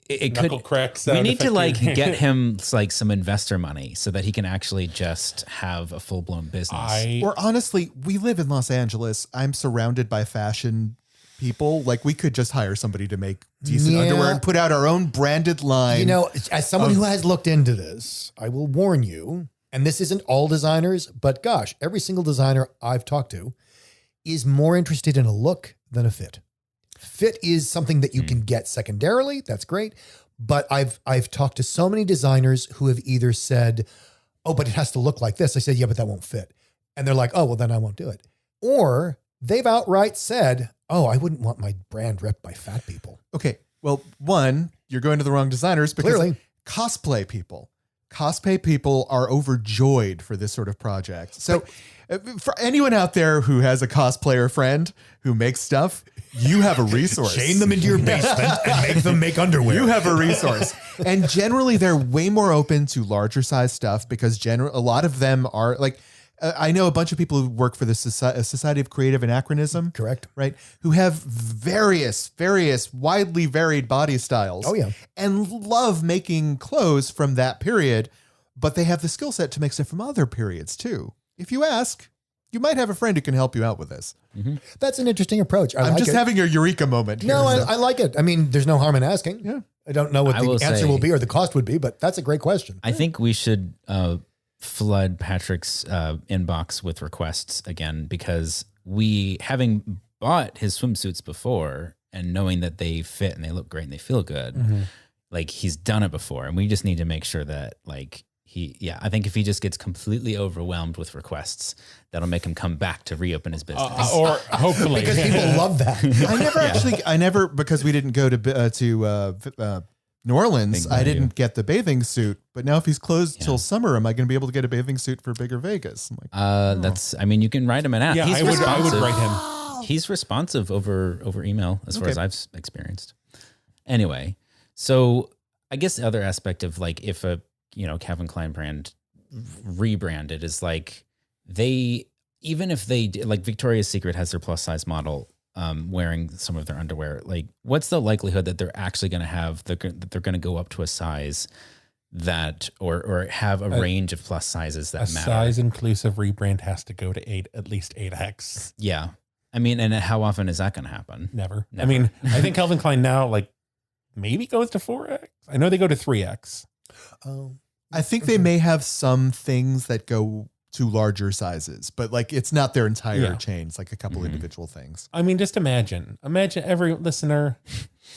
it could crack. We need to like get him like some investor money so that he can actually just have a full blown business. Or honestly, we live in Los Angeles. I'm surrounded by fashion people. Like we could just hire somebody to make decent underwear and put out our own branded line. As someone who has looked into this, I will warn you, and this isn't all designers, but gosh, every single designer I've talked to is more interested in a look than a fit. Fit is something that you can get secondarily. That's great. But I've talked to so many designers who have either said, oh, but it has to look like this. I said, yeah, but that won't fit. And they're like, oh, well, then I won't do it. Or they've outright said, oh, I wouldn't want my brand repped by fat people. Okay. Well, one, you're going to the wrong designers because Clearly. Cosplay people are overjoyed for this sort of project. So for anyone out there who has a cosplayer friend who makes stuff, you have a resource. Chain them into your basement and make them make underwear. You have a resource. And generally they're way more open to larger size stuff because a lot of them are like, I know a bunch of people who work for the Society of Creative Anachronism. Correct. Right. Who have various widely varied body styles. Oh, yeah. And love making clothes from that period, but they have the skill set to make stuff from other periods too. If you ask, you might have a friend who can help you out with this. Mm-hmm. That's an interesting approach. I'm just having a eureka moment here. No, I like it. I mean, there's no harm in asking. Yeah. I don't know what the answer will be or the cost would be, but that's a great question. I think we should flood Patrick's inbox with requests again, because we, having bought his swimsuits before and knowing that they fit and they look great and they feel good, like he's done it before. And we just need to make sure that like I think if he just gets completely overwhelmed with requests, that'll make him come back to reopen his business. Or hopefully. Because people love that. I never, because we didn't go to New Orleans, I didn't get the bathing suit. But now if he's closed till summer, am I going to be able to get a bathing suit for Bigger Vegas? I'm like, you can write him an app. Yeah, I would write him. He's responsive over email as far as I've experienced. Anyway, so I guess the other aspect of like if a Calvin Klein brand rebranded is like even if they like Victoria's Secret has their plus size model wearing some of their underwear, like what's the likelihood that they're actually going to have that they're going to go up to a size that or have a range of plus sizes that matter? Size inclusive rebrand has to go to at least 8X. Yeah. I mean, and how often is that going to happen? Never. I mean, I think Calvin Klein now like maybe goes to 4X. I know they go to 3X. I think they may have some things that go to larger sizes, but like it's not their entire chain. It's like a couple individual things. I mean, just imagine every listener,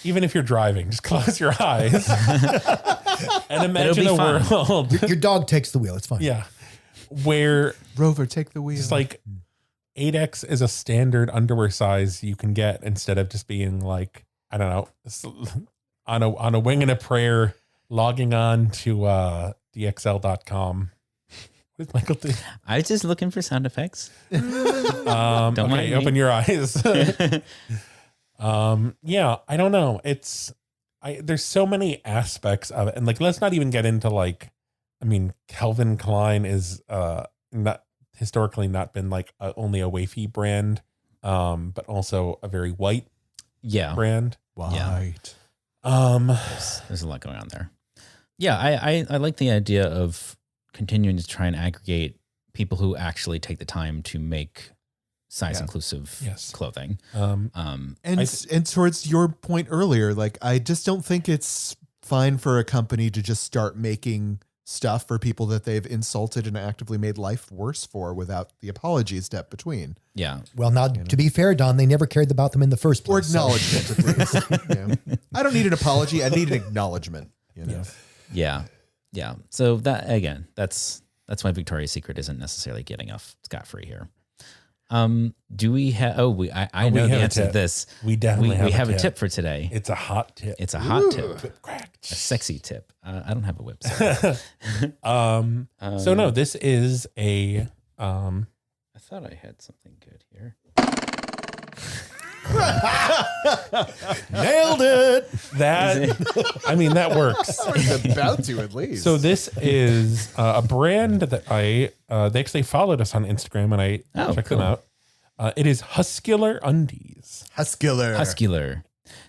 even if you're driving, just close your eyes and imagine a world. Your dog takes the wheel. It's fine. Yeah. Where Rover, take the wheel. It's like 8X is a standard underwear size you can get instead of just being like, I don't know, on a wing and a prayer, logging on to DXL.com. What did Michael do? I was just looking for sound effects. Don't okay, open your eyes. Yeah, I don't know. There's so many aspects of it. And like, let's not even get into like, I mean, Calvin Klein is not historically not been like only a wafy brand, but also a very white brand. White. There's a lot going on there. Yeah, I like the idea of continuing to try and aggregate people who actually take the time to make size inclusive clothing. And towards your point earlier, like I just don't think it's fine for a company to just start making stuff for people that they've insulted and actively made life worse for without the apology step between. Yeah. Well, now to be fair, Don, they never cared about them in the first place. Or acknowledgement, at least. I don't need an apology. I need an acknowledgement. Yeah. So that again, that's why Victoria's Secret isn't necessarily getting off scot-free here. Do we have? I know the answer to this. We definitely have a tip for today. It's a hot tip. It's a hot tip. A sexy tip. I don't have a whip. So no, this is a. I thought I had something good here. Nailed it. That works. I was about to at least. So this is a brand that they actually followed us on Instagram and I checked them out. It is Huscular Undies. Huscular.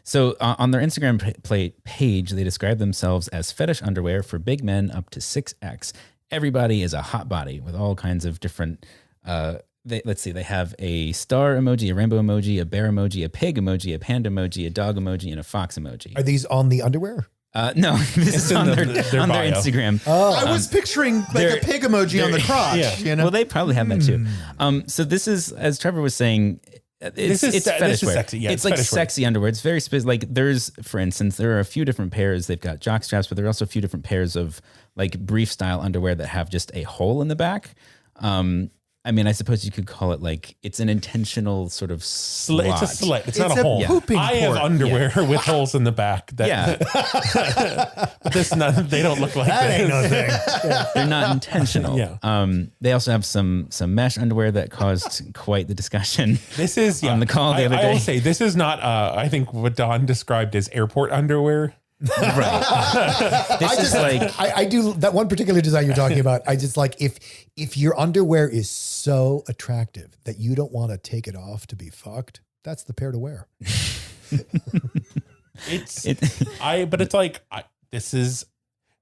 So on their Instagram page, they describe themselves as fetish underwear for big men up to 6X. Everybody is a hot body with all kinds of different let's see, they have a star emoji, a rainbow emoji, a bear emoji, a pig emoji, a panda emoji, a dog emoji, and a fox emoji. Are these on the underwear? No, this is on their Instagram. I was picturing like a pig emoji on the crotch. Yeah. You know? Well, they probably have that too. So this is, as Trevor was saying, it's fetish wear. Sexy. Yeah, it's like sexy underwear. It's very specific. Like there's, for instance, there are a few different pairs. They've got jock straps, but there are also a few different pairs of like brief style underwear that have just a hole in the back. I mean, I suppose you could call it like it's an intentional sort of slot. It's a slit. It's not a hole. Pooping I have port. underwear with holes in the back. They don't look like That ain't this. no thing. They're not intentional. Yeah. They also have some mesh underwear that caused quite the discussion. This is on the call the other day. I will say this is not. I think what Don described as airport underwear. Right. I do that one particular design you're talking about. I just like if your underwear is so attractive that you don't want to take it off to be fucked, that's the pair to wear. This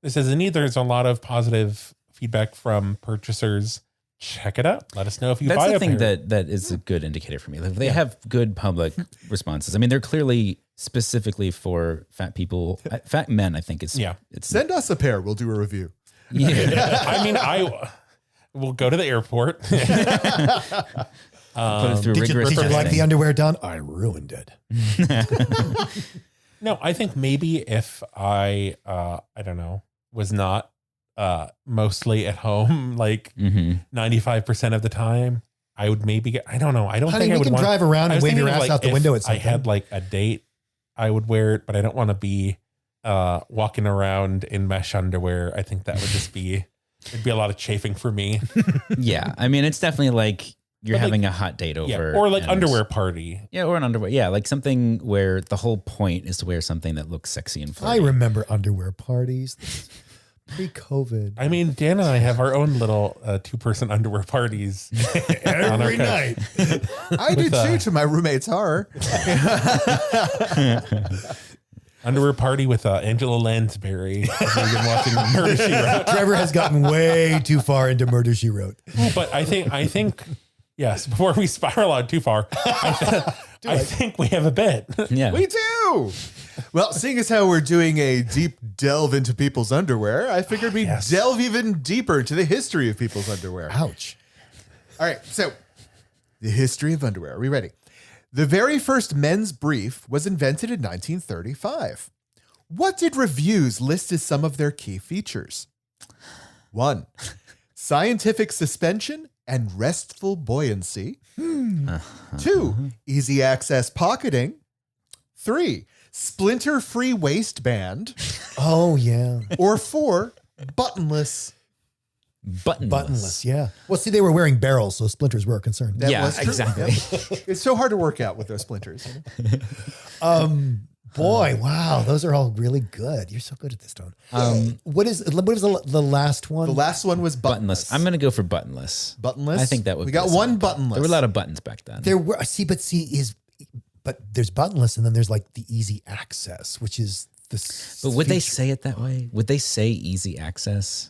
isn't either. There's a lot of positive feedback from purchasers. Check it out. Let us know if you buy That's the a thing pair. that is a good indicator for me. Like they have good public responses. I mean, they're clearly specifically for fat people, fat men. I think it's Send us a pair. We'll do a review. Yeah. I mean, I will go to the airport. Put it through rigorous Did you like testing. the underwear done? I ruined it. No, I think maybe if I don't know, was not mostly at home, like Mm-hmm. 95% of the time, I would maybe get, I don't know. I don't Honey, think I we would can want, drive around I and was wave your thinking ass of, out the if window at I something. had like a date, I would wear it, but I don't want to be walking around in mesh underwear. I think that would just be, it'd be a lot of chafing for me. Yeah. I mean, it's definitely like you're But, like, having a hot date over. Yeah. Or like and- underwear party. Yeah. Or an underwear. Yeah. Like something where the whole point is to wear something that looks sexy and I flirty. remember underwear parties. Pre-COVID. I mean, Dan and I have our own little 2-person underwear parties on our Every couch. night. I do With, too, to my roommate's horror. Underwear party with Angela Lansbury. We've been watching Murder, She Wrote. Trevor has gotten way too far into Murder, She Wrote. But I think, yes, before we spiral out too far, I think we have a bit. Yeah. We do. Well, seeing as how we're doing a deep delve into people's underwear, I figured we'd Yes. delve even deeper into the history of people's underwear. Ouch. All right, so the history of underwear. Are we ready? The very first men's brief was invented in 1935. What did reviews list as some of their key features? 1. Scientific suspension and restful buoyancy. 2. Easy access pocketing. 3. Splinter-free waistband. Oh, yeah. Or 4. Buttonless. Buttonless, yeah. Well, see, they were wearing barrels, so splinters were a concern. That Yeah, was true. exactly. Yep. It's so hard to work out with those splinters. Boy, wow, those are all really good. You're so good at this, Stone. What is the last one? The last one was buttonless. Buttonless. I'm going to go for buttonless. Buttonless. I think that would We be got a one solid bet. buttonless. There were a lot of buttons back then. There were but there's buttonless, and then there's like the easy access, which is the. But would they feature. say it that way? Would they say easy access?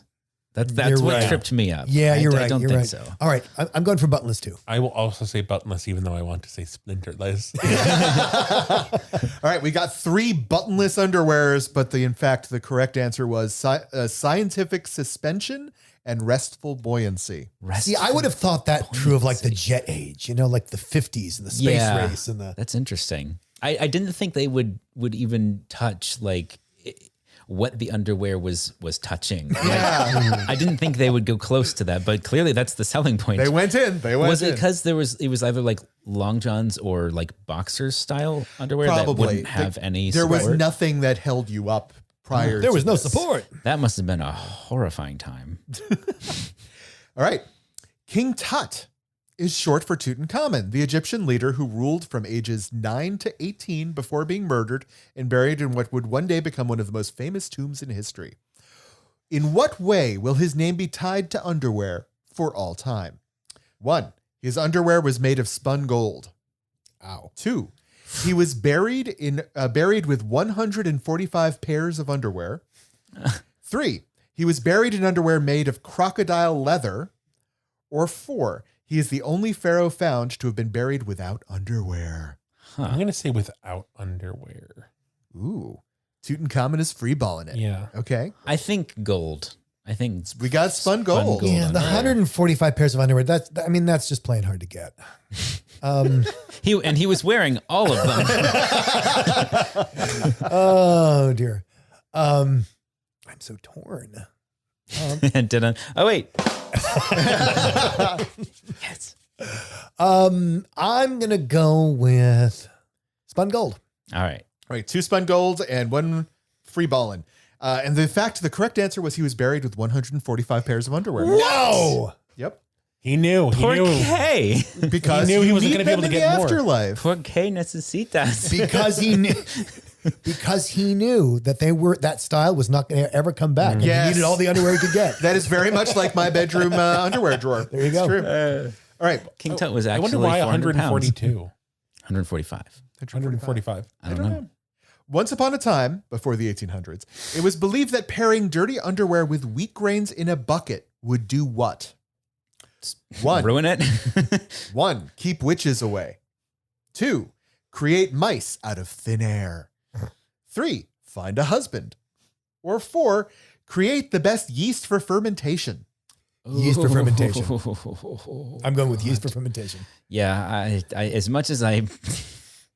That's You're what right. tripped me up. Yeah, you're right. I don't you're think right. so. All right, I'm going for buttonless too. I will also say buttonless, even though I want to say splinterless. All right, we got 3 buttonless underwears, but in fact, the correct answer was scientific suspension and restful buoyancy. See, I would have thought that true of like the jet age, like the 50s and the space Yeah. race and the. That's interesting. I didn't think they would even touch like what the underwear was touching. Yeah. I didn't think they would go close to that, but clearly that's the selling point. They went in. Was it because it was either like long johns or like boxers style underwear that Probably. wouldn't have any There was support? nothing that held you up prior There to was no this. support. That must have been a horrifying time. All right. King Tut is short for Tutankhamun, the Egyptian leader who ruled from ages 9 to 18 before being murdered and buried in what would one day become one of the most famous tombs in history. In what way will his name be tied to underwear for all time? 1. His underwear was made of spun gold. Ow. 2. He was buried with 145 pairs of underwear. 3. He was buried in underwear made of crocodile leather. Or 4. He is the only pharaoh found to have been buried without underwear. I'm going to say without underwear. Ooh. Tutankhamun is freeballing it. Yeah. Okay. I think gold. I think We got spun gold. gold. Yeah, the underwear. 145 pairs of underwear. That's just plain hard to get. He was wearing all of them. Oh dear. I'm so torn. Oh wait. Yes. I'm gonna go with spun gold. All right. All right. 2 spun gold and 1 freeballing. And the correct answer was he was buried with 145 pairs of underwear. Whoa! Yep. He knew. He Por knew. qué? Because He knew he you wasn't need gonna be able them to in the get more. afterlife. Por qué necesitas? Because he knew that style was not going to ever come back. And Yes. he needed all the underwear he could get. That is very much like my bedroom underwear drawer. There you go. It's true. All right. King Tut was I actually wonder why 400 pounds. 142. 145. 145. I don't know. Once upon a time, before the 1800s, it was believed that pairing dirty underwear with wheat grains in a bucket would do what? 1. Ruin it. 1. Keep witches away. 2. Create mice out of thin air. 3. Find a husband. Or 4. Create the best yeast for fermentation. Yeast for fermentation. I'm going with yeast for fermentation. Yeah, I as much as I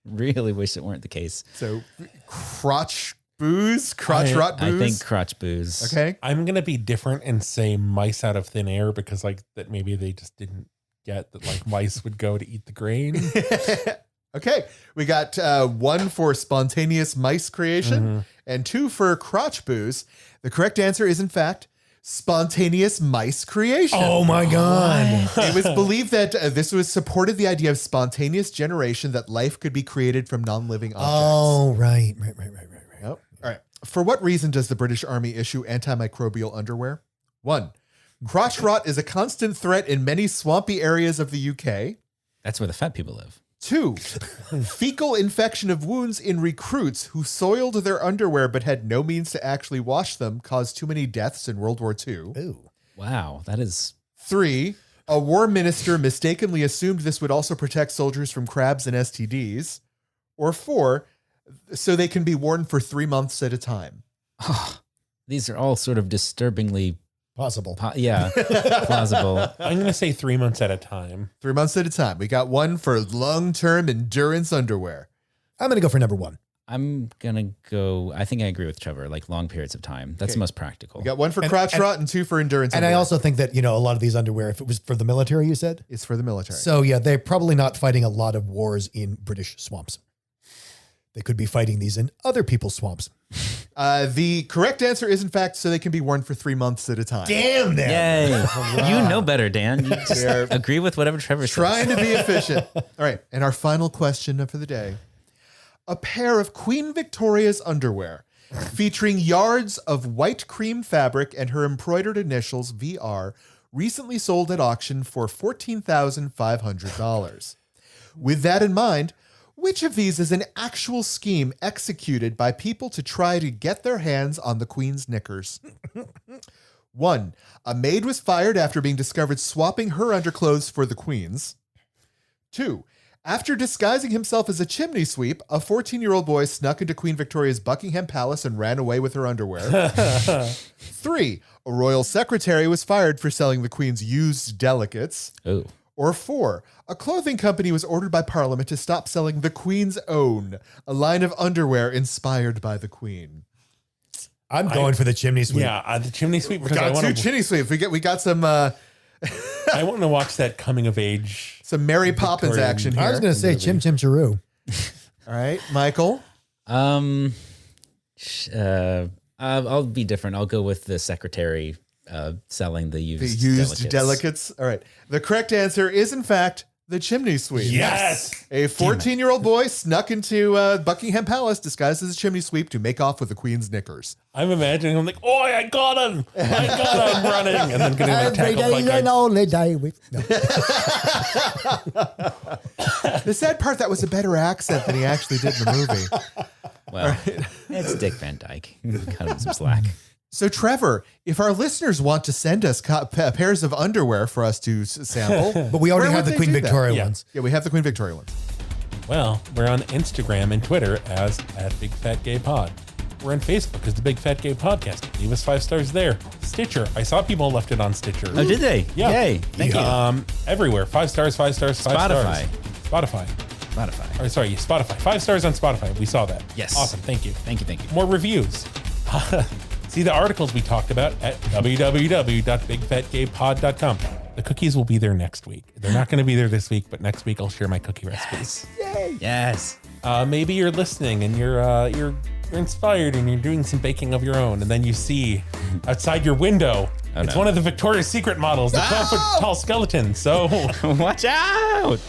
really wish it weren't the case. So crotch Booze? Crotch rot I booze? think crotch booze. Okay. I'm gonna be different and say mice out of thin air because like that maybe they just didn't get that like mice would go to eat the grain. Okay. We got 1 for spontaneous mice creation and 2 for crotch booze. The correct answer is, in fact, spontaneous mice creation. Oh my God. It was believed that this was supported the idea of spontaneous generation, that life could be created from non-living objects. Oh, right. Yep. All right. For what reason does the British Army issue antimicrobial underwear? 1. Crotch rot is a constant threat in many swampy areas of the UK. That's where the fat people live. 2. Fecal infection of wounds in recruits who soiled their underwear but had no means to actually wash them caused too many deaths in World War II. Ooh. Wow, that is 3. A war minister mistakenly assumed this would also protect soldiers from crabs and STDs. Or 4. So they can be worn for 3 months at a time. these are all sort of disturbingly Possible. plausible. I'm gonna say 3 months at a time. 3 months at a time. We got 1 for long-term endurance underwear. I'm going to go for number 1. I'm gonna go. I think I agree with Trevor. Like long periods of time. That's the most practical. We got 1 for crotch rot and 2 for endurance And I underwear. also think that, a lot of these underwear, if it was for the military, you said? It's for the military. So yeah, they're probably not fighting a lot of wars in British swamps. They could be fighting these in other people's swamps. The correct answer is, in fact, so they can be worn for 3 months at a time. Damn them. Yay! You know better, Dan. You just They're agree with whatever Trevor says. Trying to be efficient. All right. And our final question for the day. A pair of Queen Victoria's underwear featuring yards of white cream fabric and her embroidered initials VR recently sold at auction for $14,500. With that in mind, which of these is an actual scheme executed by people to try to get their hands on the Queen's knickers? 1. A maid was fired after being discovered swapping her underclothes for the Queen's. 2. After disguising himself as a chimney sweep, a 14-year-old boy snuck into Queen Victoria's Buckingham Palace and ran away with her underwear. 3. A royal secretary was fired for selling the Queen's used delicates. Oh, Or 4. A clothing company was ordered by Parliament to stop selling the Queen's Own, a line of underwear inspired by the Queen. I'm going for the chimney sweep. Yeah, the chimney sweep. We Because I got 2 want to. chimney sweeps. We got some I want to watch that coming of age. some Mary Poppins Victorian- action here. I was going to say chim chim chiroo. All right, Michael. I'll be different. I'll go with the secretary selling the used, The used delicates. All right. The correct answer is, in fact, the chimney sweep. Yes. A 14-year-old boy snuck into Buckingham Palace disguised as a chimney sweep to make off with the Queen's knickers. I'm imagining him like, oh, I got him. I got him running. And then getting tackled by guys. only day with. No. The sad part, that was a better accent than he actually did in the movie. Well, it's Dick Van Dyke. Cut him some slack. So, Trevor, if our listeners want to send us pairs of underwear for us to sample, But we already where have would the they Queen do that? Victoria Yeah. ones. Yeah, we have the Queen Victoria ones. Well, we're on Instagram and Twitter as @BigFatGayPod. We're on Facebook as the Big Fat Gay Podcast. Leave us 5 stars there. Stitcher. I saw people left it on Stitcher. Oh, did they? Yeah. Yay. Thank you. Everywhere. 5 stars, 5 stars, 5 Spotify. stars. Spotify. Spotify. Or sorry, Spotify. 5 stars on Spotify. We saw that. Yes. Awesome. Thank you. Thank you. More reviews. See the articles we talked about at www.bigfatgaypod.com. The cookies will be there next week. They're not going to be there this week, but next week I'll share my cookie recipes. Yes. Maybe you're listening and you're inspired and you're doing some baking of your own, and then you see outside your window, it's no. one of the Victoria's Secret models, the 12-foot tall skeleton. So Watch out.